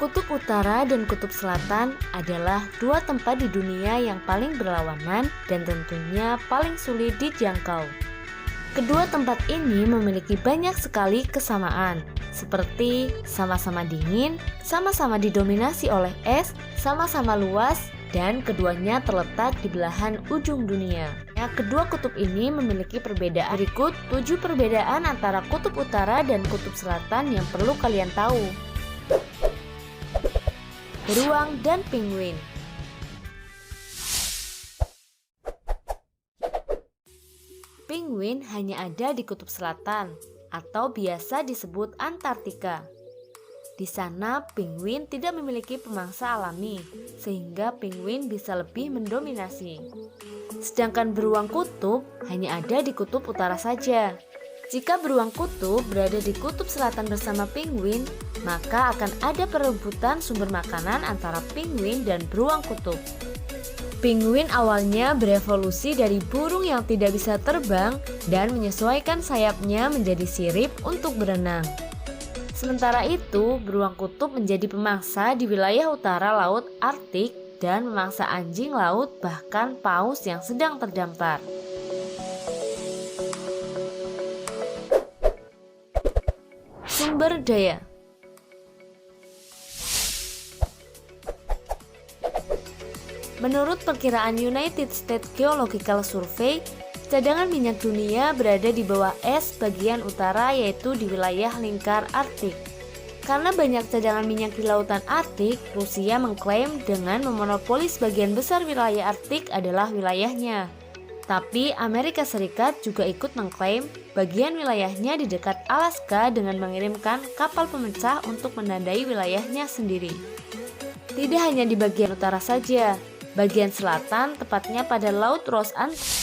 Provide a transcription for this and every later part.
Kutub Utara dan Kutub Selatan adalah dua tempat di dunia yang paling berlawanan dan tentunya paling sulit dijangkau. Kedua tempat ini memiliki banyak sekali kesamaan, seperti sama-sama dingin, sama-sama didominasi oleh es, sama-sama luas, dan keduanya terletak di belahan ujung dunia. Kedua kutub ini memiliki perbedaan. Berikut 7 perbedaan antara Kutub Utara dan Kutub Selatan yang perlu kalian tahu. Beruang dan penguin. Penguin hanya ada di Kutub Selatan atau biasa disebut Antartika. Di sana, penguin tidak memiliki pemangsa alami, sehingga penguin bisa lebih mendominasi. Sedangkan beruang kutub hanya ada di Kutub Utara saja. Jika beruang kutub berada di Kutub Selatan bersama penguin, maka akan ada perebutan sumber makanan antara penguin dan beruang kutub. Penguin awalnya berevolusi dari burung yang tidak bisa terbang dan menyesuaikan sayapnya menjadi sirip untuk berenang. Sementara itu, beruang kutub menjadi pemangsa di wilayah utara Laut Arktik dan memangsa anjing laut bahkan paus yang sedang terdampar. Sumber daya. Menurut perkiraan United States Geological Survey, cadangan minyak dunia berada di bawah es bagian utara, yaitu di wilayah lingkar Arktik. Karena banyak cadangan minyak di lautan Arktik, Rusia mengklaim dengan memonopoli sebagian besar wilayah Arktik adalah wilayahnya. Tapi Amerika Serikat juga ikut mengklaim bagian wilayahnya di dekat Alaska dengan mengirimkan kapal pemecah untuk menandai wilayahnya sendiri. Tidak hanya di bagian utara saja, bagian selatan, tepatnya pada Laut Ross Antarktika.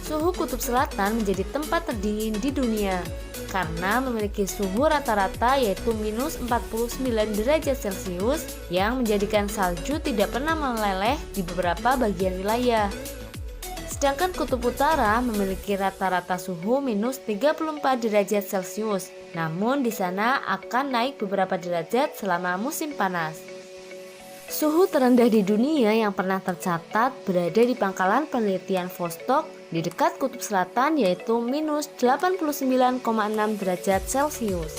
Suhu Kutub Selatan menjadi tempat terdingin di dunia karena memiliki suhu rata-rata yaitu minus 49 derajat Celcius yang menjadikan salju tidak pernah meleleh di beberapa bagian wilayah. Sedangkan Kutub Utara memiliki rata-rata suhu minus 34 derajat Celcius, namun di sana akan naik beberapa derajat selama musim panas. Suhu terendah di dunia yang pernah tercatat berada di pangkalan penelitian Vostok di dekat Kutub Selatan, yaitu minus 89,6 derajat Celcius.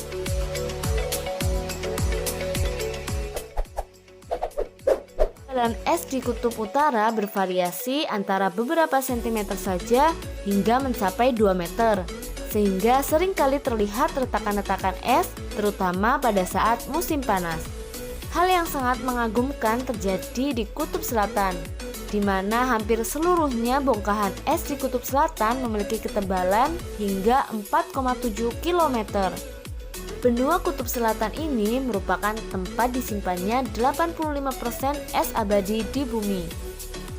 Ketebalan es di Kutub Utara bervariasi antara beberapa sentimeter saja hingga mencapai 2 meter, sehingga seringkali terlihat retakan-retakan es, terutama pada saat musim panas. Hal yang sangat mengagumkan terjadi di Kutub Selatan, di mana hampir seluruhnya bongkahan es di Kutub Selatan memiliki ketebalan hingga 4,7 km. Benua Kutub Selatan ini merupakan tempat disimpannya 85% es abadi di bumi.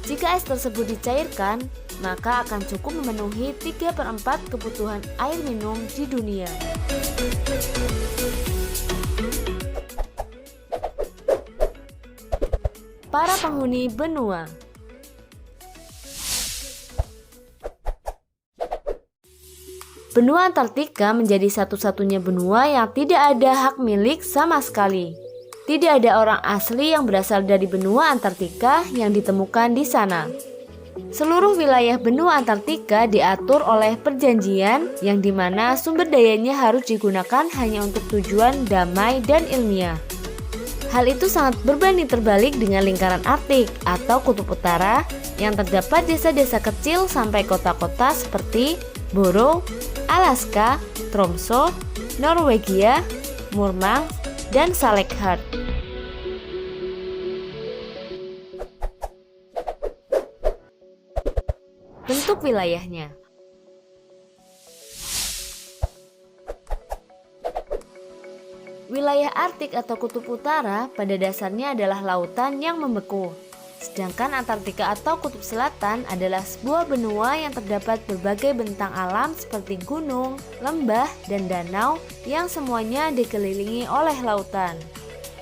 Jika es tersebut dicairkan, maka akan cukup memenuhi 3/4 kebutuhan air minum di dunia. Para penghuni benua. Benua Antartika menjadi satu-satunya benua yang tidak ada hak milik sama sekali. Tidak ada orang asli yang berasal dari benua Antartika yang ditemukan di sana. Seluruh wilayah benua Antartika diatur oleh perjanjian yang dimana sumber dayanya harus digunakan hanya untuk tujuan damai dan ilmiah. Hal itu sangat berbanding terbalik dengan lingkaran Arktik atau Kutub Utara yang terdapat desa-desa kecil sampai kota-kota seperti Boro, Alaska, Tromso, Norwegia, Murmansk, dan Salekhard. Bentuk wilayahnya. Wilayah Arktik atau Kutub Utara pada dasarnya adalah lautan yang membeku. Sedangkan Antartika atau Kutub Selatan adalah sebuah benua yang terdapat berbagai bentang alam seperti gunung, lembah, dan danau yang semuanya dikelilingi oleh lautan.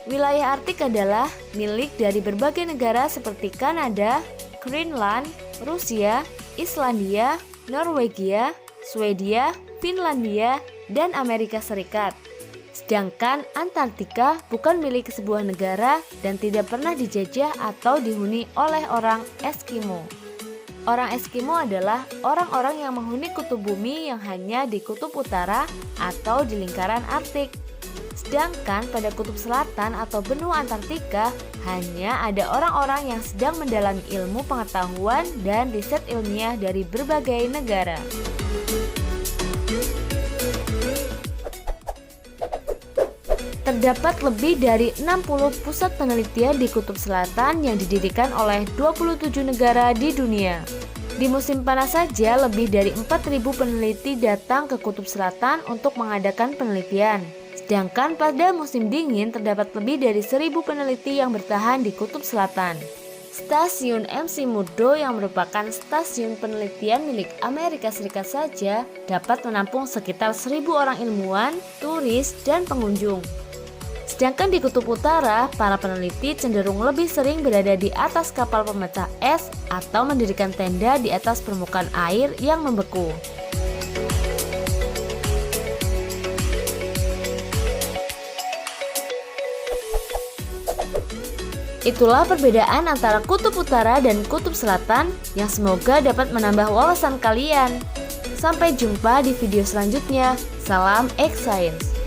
Wilayah Arktik adalah milik dari berbagai negara seperti Kanada, Greenland, Rusia, Islandia, Norwegia, Swedia, Finlandia, dan Amerika Serikat. Sedangkan Antartika bukan milik sebuah negara dan tidak pernah dijajah atau dihuni oleh orang Eskimo. Orang Eskimo adalah orang-orang yang menghuni kutub bumi yang hanya di kutub utara atau di lingkaran Arktik. Sedangkan pada kutub selatan atau benua Antartika hanya ada orang-orang yang sedang mendalami ilmu pengetahuan dan riset ilmiah dari berbagai negara. Terdapat lebih dari 60 pusat penelitian di Kutub Selatan yang didirikan oleh 27 negara di dunia. Di musim panas saja, lebih dari 4.000 peneliti datang ke Kutub Selatan untuk mengadakan penelitian. Sedangkan pada musim dingin, terdapat lebih dari 1.000 peneliti yang bertahan di Kutub Selatan. Stasiun McMurdo yang merupakan stasiun penelitian milik Amerika Serikat saja dapat menampung sekitar 1.000 orang ilmuwan, turis, dan pengunjung. Sedangkan di Kutub Utara, para peneliti cenderung lebih sering berada di atas kapal pemecah es atau mendirikan tenda di atas permukaan air yang membeku. Itulah perbedaan antara Kutub Utara dan Kutub Selatan yang semoga dapat menambah wawasan kalian. Sampai jumpa di video selanjutnya. Salam X Science.